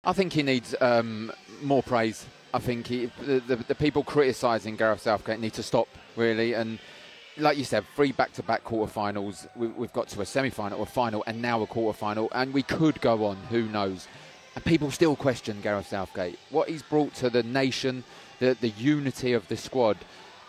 I think he needs more praise. I think the people criticising Gareth Southgate need to stop, really. And like you said, 3 back-to-back quarterfinals. We've got to a semi-final, a final, and now a quarterfinal. And we could go on, who knows. And people still question Gareth Southgate. What he's brought to the nation, the unity of the squad.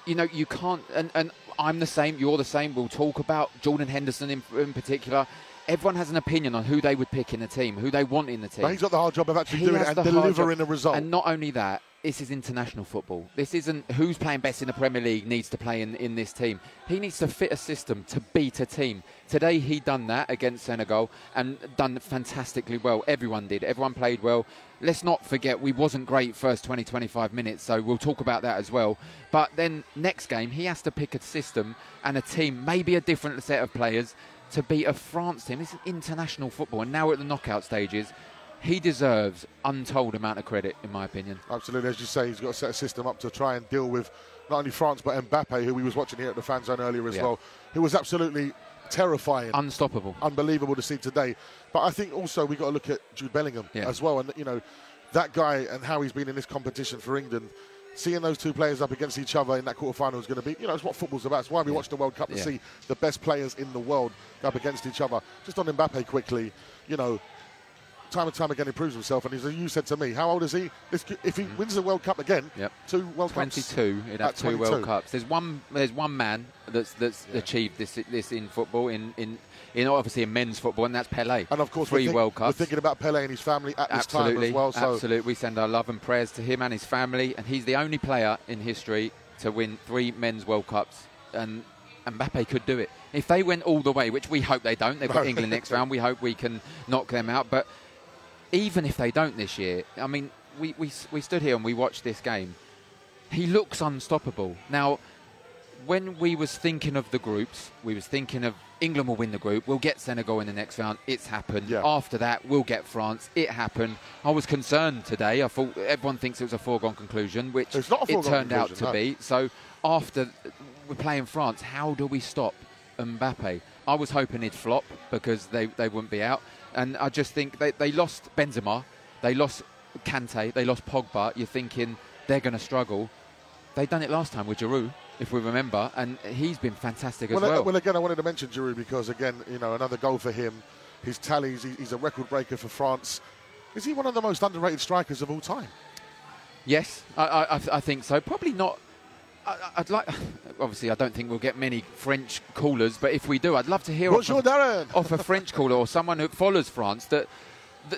You know, you can't... And I'm the same, you're the same. We'll talk about Jordan Henderson in particular. Everyone has an opinion on who they would pick in the team, who they want in the team. But he's got the hard job of actually doing it and delivering a result. And not only that, this is international football. This isn't who's playing best in the Premier League needs to play in this team. He needs to fit a system to beat a team. Today he done that against Senegal and done fantastically well. Everyone did. Everyone played well. Let's not forget we wasn't great first 20-25 minutes, so we'll talk about that as well. But then next game he has to pick a system and a team, maybe a different set of players, to beat a France team. This is international football, and now we're at the knockout stages. He deserves untold amount of credit, in my opinion. Absolutely, as you say, he's got to set a system up to try and deal with not only France but Mbappé, who we was watching here at the fan zone earlier as well, who was absolutely terrifying, unstoppable, unbelievable to see today. But I think also we got to look at Jude Bellingham as well, and you know that guy and how he's been in this competition for England. Seeing those two players up against each other in that quarter-final is going to be, you know, it's what football's about. It's why we watch the World Cup, to see the best players in the world go up against each other. Just on Mbappé quickly, you know, time and time again he proves himself. And as you said to me, how old is he? If he wins the World Cup again, 2 World Cups. 22, he'd have 2 World Cups. There's one man that's achieved this in football, in obviously in men's football, and that's Pelé. And of course, 3 World Cups. We're thinking about Pelé and his family at this time as well. So. Absolutely, we send our love and prayers to him and his family. And he's the only player in history to win 3 men's World Cups. And Mbappé could do it. If they went all the way, which we hope they don't, they've got England next round, we hope we can knock them out. But even if they don't this year, I mean, we stood here and we watched this game. He looks unstoppable. Now, when we was thinking of the groups, we was thinking of England will win the group, we'll get Senegal in the next round, it's happened. After that, we'll get France, it happened. I was concerned today, I thought everyone thinks it was a foregone conclusion, which it turned out to be. So after we're playing France, how do we stop Mbappé? I was hoping he'd flop because they wouldn't be out. And I just think they lost Benzema, they lost Kante, they lost Pogba. You're thinking they're going to struggle. They done it last time with Giroud, if we remember, and he's been fantastic as well. Well, again, I wanted to mention Giroud because, again, you know, another goal for him. His tallies, he's a record breaker for France. Is he one of the most underrated strikers of all time? Yes, I think so. Probably not. I'd like. Obviously, I don't think we'll get many French callers, but if we do, I'd love to hear off a French caller or someone who follows France that.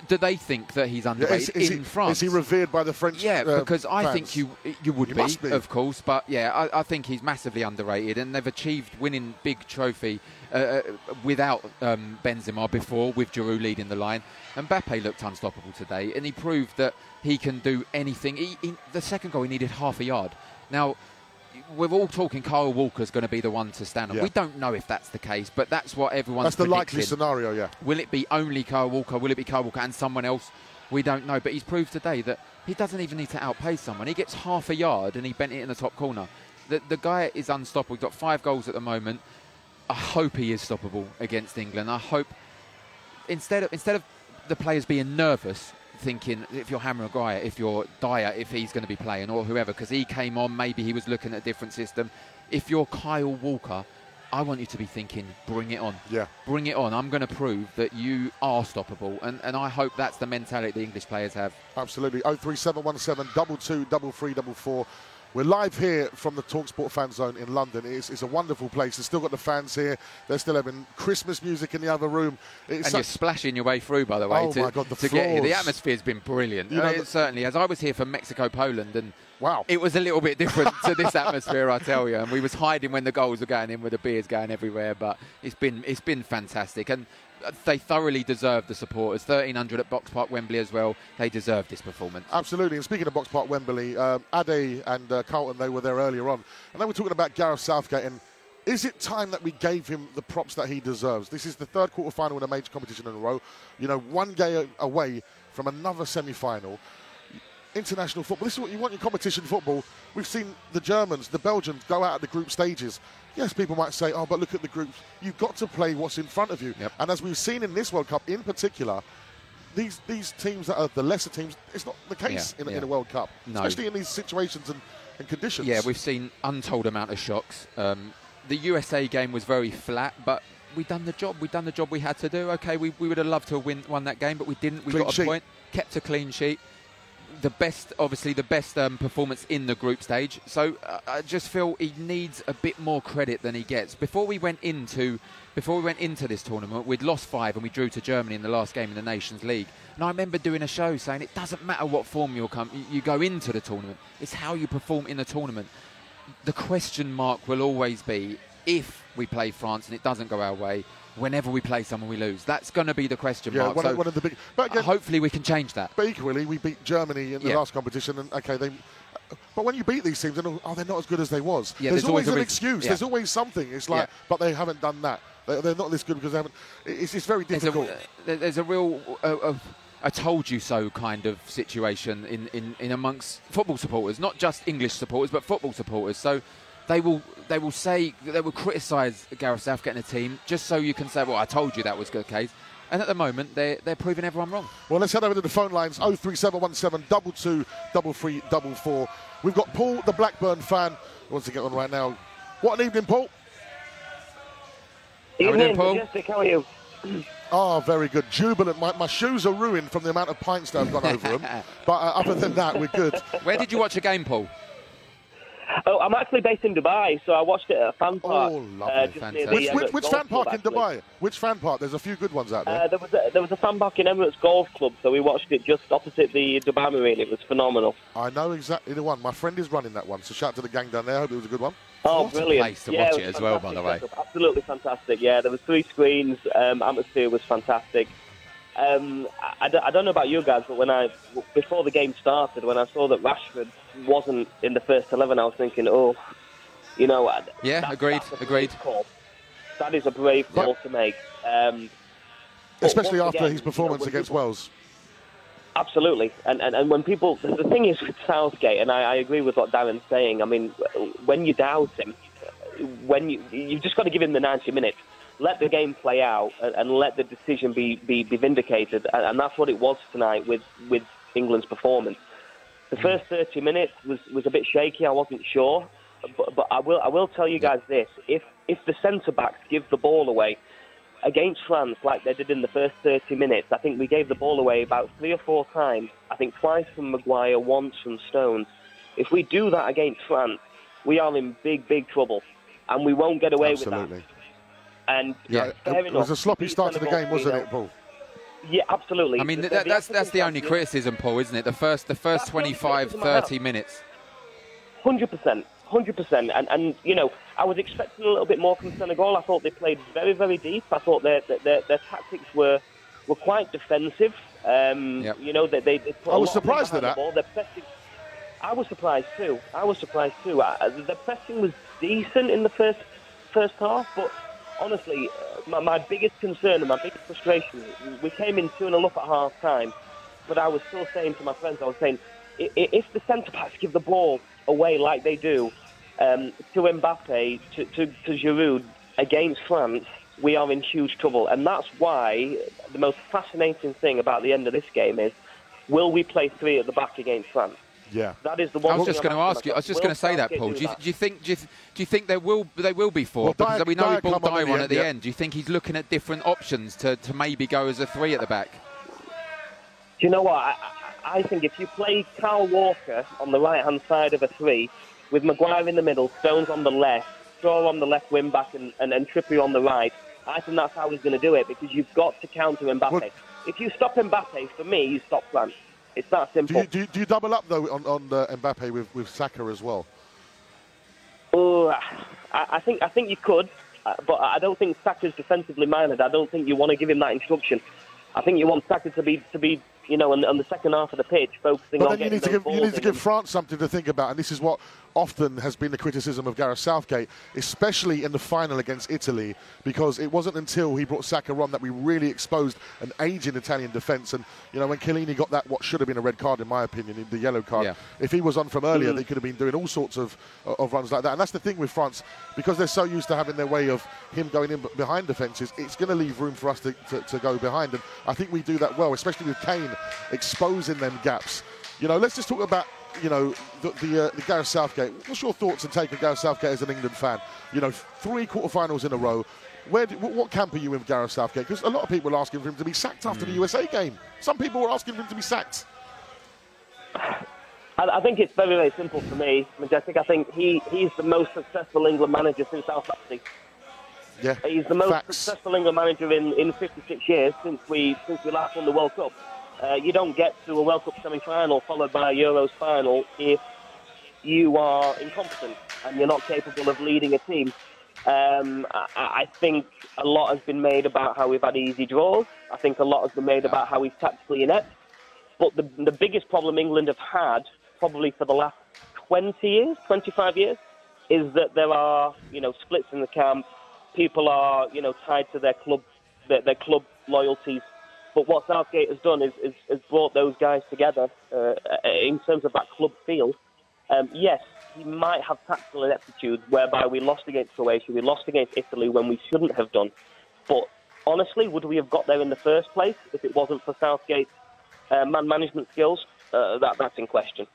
Do they think that he's underrated in France? Is he revered by the French because I fans? think you would be, of course. But, yeah, I think he's massively underrated. And they've achieved winning big trophy without Benzema before, with Giroud leading the line. Mbappé looked unstoppable today, and he proved that he can do anything. The second goal, he needed half a yard. Now, we're all talking Kyle Walker's going to be the one to stand on. We don't know if that's the case, but that's what everyone's predicting. That's the likely scenario, Will it be only Kyle Walker? Will it be Kyle Walker and someone else? We don't know. But he's proved today that he doesn't even need to outpace someone. He gets half a yard and he bent it in the top corner. The guy is unstoppable. He's got 5 goals at the moment. I hope he is stoppable against England. I hope instead of the players being nervous, thinking if you're Harry Maguire, if you're Dyer, if he's going to be playing or whoever, because he came on, maybe he was looking at a different system. If you're Kyle Walker, I want you to be thinking, bring it on. Bring it on. I'm going to prove that you are stoppable. And I hope that's the mentality the English players have. Absolutely. 03717 22 3344. We're live here from the talkSPORT fan zone in London. It's a wonderful place. They've still got the fans here. They're still having Christmas music in the other room. And you're splashing your way through, by the way. Oh, my God, the floors. Get here. The atmosphere's been brilliant. It certainly has. I was here for Mexico, Poland, and it was a little bit different to this atmosphere, I tell you. And we was hiding when the goals were going in, with the beers going everywhere. But it's been fantastic. And they thoroughly deserve the supporters. 1,300 at Box Park Wembley as well. They deserve this performance. Absolutely. And speaking of Box Park Wembley, Ade and Carlton, they were there earlier on. And they were talking about Gareth Southgate. And is it time that we gave him the props that he deserves? This is the 3rd quarter-final in a major competition in a row. You know, 1 game away from another semi-final. International football. This is what you want in competition football. We've seen the Germans, the Belgians go out at the group stages. Yes, people might say, oh, but look at the groups. You've got to play what's in front of you. And as we've seen in this World Cup in particular, these teams that are the lesser teams, it's not the case in a World Cup, especially in these situations and conditions. Yeah, we've seen untold amount of shocks. The USA game was very flat, but we done the job. We done the job we had to do. Okay, we would have loved to have won that game, but we didn't. We got a point, kept a clean sheet. Obviously the best performance in the group stage. So I just feel he needs a bit more credit than he gets. Before we went into this tournament, we'd lost 5 and we drew to Germany in the last game in the Nations League. And I remember doing a show saying it doesn't matter what form you go into the tournament. It's how you perform in the tournament. The question mark will always be if we play France and it doesn't go our way. Whenever we play someone, we lose. That's going to be the question mark. One of the big. But again, hopefully, we can change that. But equally, we beat Germany in the last competition, and but when you beat these teams, they're not as good as they was. Yeah, there's always an excuse. There's always something. It's like, but they haven't done that. They're not this good because they haven't. It's very difficult. There's a real. I told you so kind of situation in amongst football supporters, not just English supporters, but football supporters. So. They will criticise Gareth Southgate and the team just so you can say, well, I told you that was the case. And at the moment, they're proving everyone wrong. Well, let's head over to the phone lines, 03717 22 3344. We've got Paul, the Blackburn fan, who wants to get on right now. What an evening, Paul. Evening, Paul. Majestic, how are you? Oh, very good. Jubilant. My shoes are ruined from the amount of pints that I've gone over them. But other than that, we're good. Where did you watch the game, Paul? Oh, I'm actually based in Dubai, so I watched it at a fan park. Oh, lovely. Which fan park in Dubai? Which fan park? There's a few good ones out there. There was a fan park in Emirates Golf Club, so we watched it just opposite the Dubai Marine. It was phenomenal. I know exactly the one. My friend is running that one, so shout out to the gang down there. I hope it was a good one. Oh, what brilliant. A place to watch it as well, by the way. Absolutely fantastic, yeah. There was 3 screens. Atmosphere was fantastic. I don't know about you guys, but before the game started, when I saw that Rashford wasn't in the first 11, I was thinking, agreed. Call. That is a brave call to make, especially after his performance against Wales. Absolutely, and when people, the thing is with Southgate, and I agree with what Darren's saying. I mean, when you doubt him, when you've just got to give him the 90 minutes. Let the game play out and let the decision be vindicated. And that's what it was tonight with England's performance. The first 30 minutes was a bit shaky. I wasn't sure. But I will tell you guys this. If the centre-backs give the ball away against France like they did in the first 30 minutes, I think we gave the ball away about 3 or 4 times. I think twice from Maguire, once from Stones. If we do that against France, we are in big, big trouble. And we won't get away with that. And it was a sloppy start to the game, wasn't it, Paul? Yeah, absolutely. I mean, that's the only criticism, Paul, isn't it? The first 25, 30 minutes. 100%. And I was expecting a little bit more from Senegal. I thought they played very, very deep. I thought their tactics were quite defensive. They put I was surprised at that. I was surprised too. The pressing was decent in the first half, but honestly, my biggest concern and my biggest frustration, we came in 2-0 up at half-time, but I was still saying to my friends, if the centre-backs give the ball away like they do to Mbappé, to Giroud against France, we are in huge trouble. And that's why the most fascinating thing about the end of this game is, will we play 3 at the back against France? Yeah, that is the one. I was just going to ask you. I was just going to say that, Paul. Do you think there will be 4? Because we know he brought Dyer on at the end. Do you think he's looking at different options to maybe go as a 3 at the back? Do you know what? I think if you play Kyle Walker on the right-hand side of a 3, with Maguire in the middle, Stones on the left, Shaw on the left wing back, and Trippier on the right, I think that's how he's going to do it, because you've got to counter Mbappé. Well, if you stop Mbappé, for me, you stop France. It's that simple. Do you double up, though, on Mbappé with Saka as well? Oh, I think you could, but I don't think Saka's defensively minded. I don't think you want to give him that instruction. I think you want Saka to be on the second half of the pitch, focusing on getting those balls. You need to give France something to think about, and this is what often has been the criticism of Gareth Southgate, especially in the final against Italy, because it wasn't until he brought Saka on that we really exposed an aging Italian defence. And, you know, when Chiellini got that, what should have been a red card, in my opinion, the yellow card, if he was on from earlier, they could have been doing all sorts of runs like that. And that's the thing with France, because they're so used to having their way of him going in behind defences, it's going to leave room for us to go behind. And I think we do that well, especially with Kane exposing them gaps. You know, let's just talk about, you know, the Gareth Southgate. What's your thoughts and take of Gareth Southgate as an England fan? You know, 3 quarterfinals in a row. What camp are you in, Gareth Southgate? Because a lot of people are asking for him to be sacked after the USA game. Some people were asking for him to be sacked. I think it's very, very simple for me, Majestic. I think he's the most successful England manager since South Africa. Yeah, he's the most successful England manager in 56 years since we last won the World Cup. You don't get to a World Cup semi-final followed by a Euros final if you are incompetent and you're not capable of leading a team. I think a lot has been made about how we've had easy draws. I think a lot has been made about how he's tactically inept. But the biggest problem England have had, probably for the last 20 years, 25 years, is that there are, you know, splits in the camp. People are, you know, tied to their club loyalties. But what Southgate has done is brought those guys together in terms of that club feel. Yes, he might have tactical ineptitude, whereby we lost against Croatia, we lost against Italy when we shouldn't have done. But honestly, would we have got there in the first place if it wasn't for Southgate's man management skills? That's in question.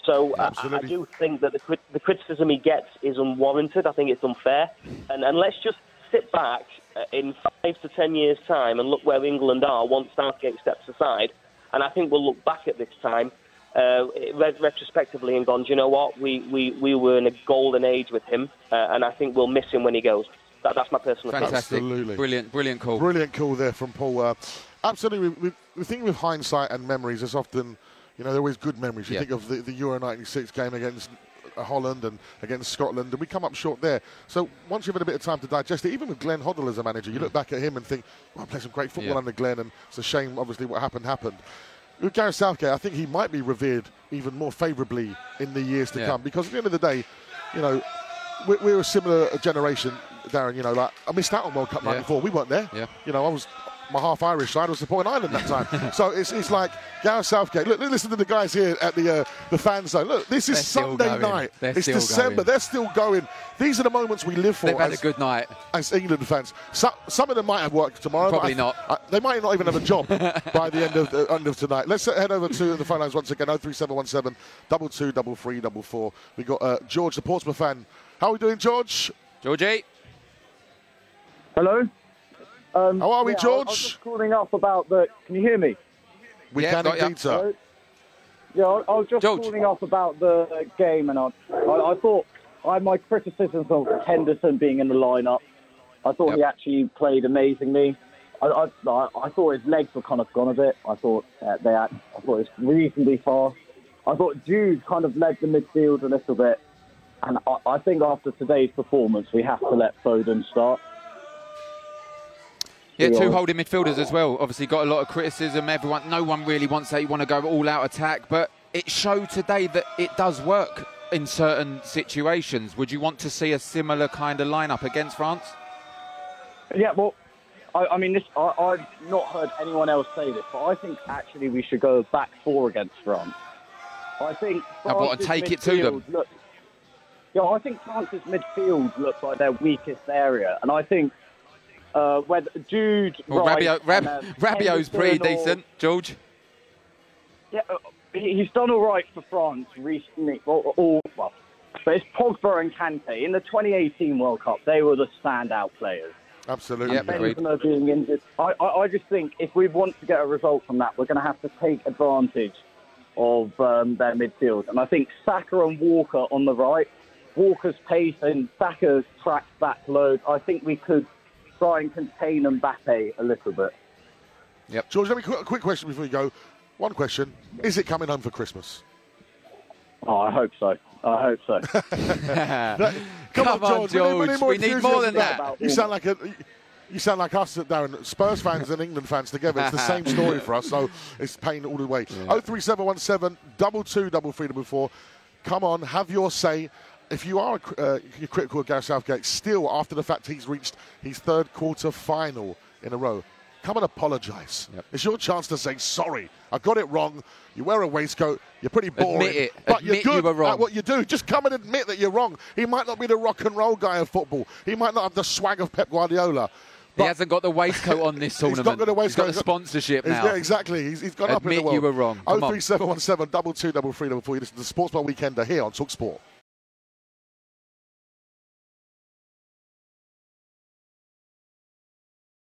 So I do think that the criticism he gets is unwarranted. I think it's unfair. And let's just sit back in 5 to 10 years' time and look where England are once Southgate steps aside. And I think we'll look back at this time retrospectively and gone, do you know what? We were in a golden age with him, and I think we'll miss him when he goes. That's my personal opinion. Fantastic. Absolutely. Brilliant call. Brilliant call there from Paul. Absolutely. The thing with hindsight and memories is often, you know, they're always good memories. You think of the Euro 96 game against Holland and against Scotland, and we come up short there. So once you've had a bit of time to digest it, even with Glenn Hoddle as a manager, you look back at him and think, well, I played some great football under Glenn, and it's a shame, obviously, what happened. With Gareth Southgate, I think he might be revered even more favourably in the years to come, because at the end of the day, you know, we're a similar generation, Darren. You know, like, I missed out on World Cup '94. We weren't there. You know, I was my half Irish side was supporting Ireland that time. So it's like Gareth Southgate. Look, listen to the guys here at the fan zone. Look, this is Sunday night. It's December. They're still going. These are the moments we live for. They've had a good night as England fans. Some of them might have work tomorrow. Probably not. They might not even have a job by the end of tonight. Let's head over to the phone lines once again. 03717 223344. We got George, the Portsmouth fan. How are we doing, George? Georgie. Hello. How are we, George? I was just calling up about the... Can you hear me? We can indeed, sir. Yeah, I was just calling up about the game, and I thought I had my criticisms of Henderson being in the lineup. I thought he actually played amazingly. I thought his legs were kind of gone a bit. I thought it was reasonably fast. I thought Jude kind of led the midfield a little bit, and I think after today's performance, we have to let Foden start. Yeah, 2 holding midfielders as well. Obviously got a lot of criticism. No one really wants that. You want to go all-out attack. But it showed today that it does work in certain situations. Would you want to see a similar kind of lineup against France? Yeah, well, I mean, I've not heard anyone else say this, but I think actually we should go back 4 against France. I think and take it to them. I think France's midfield looks like their weakest area. And I think... whether Jude, Rabiot's pretty decent, George. Yeah, he's done all right for France recently. Well, but it's Pogba and Kante in the 2018 World Cup. They were the standout players. Absolutely. And Benzema being injured. I just think if we want to get a result from that, we're going to have to take advantage of their midfield. And I think Saka and Walker on the right, Walker's pace and Saka's track back load. I think we could try and contain Mbappé a little bit. Yep. George, let me a quick question before you go. One question. Is it coming home for Christmas? Oh, I hope so. Come on, George. We need more than that. You sound like us, Darren. Spurs fans and England fans together. It's the same story for us, so it's pain all the way. 03717 223344. come on, have your say. If you are critical of Gareth Southgate, still, after the fact he's reached his third quarter final in a row, come and apologise. Yep. It's your chance to say, sorry, I got it wrong. You wear a waistcoat, you're pretty boring. Admit it. But Admit you're good you were wrong. at what you do. Just come and admit that you're wrong. He might not be the rock and roll guy of football. He might not have the swag of Pep Guardiola. He hasn't got the waistcoat on this tournament. He's not got the waistcoat. He's got the sponsorship now. Yeah, exactly. He's gone up in the world. Admit you were wrong. 03717 223344. You listen to the Sports Bar Weekender here on talkSPORT.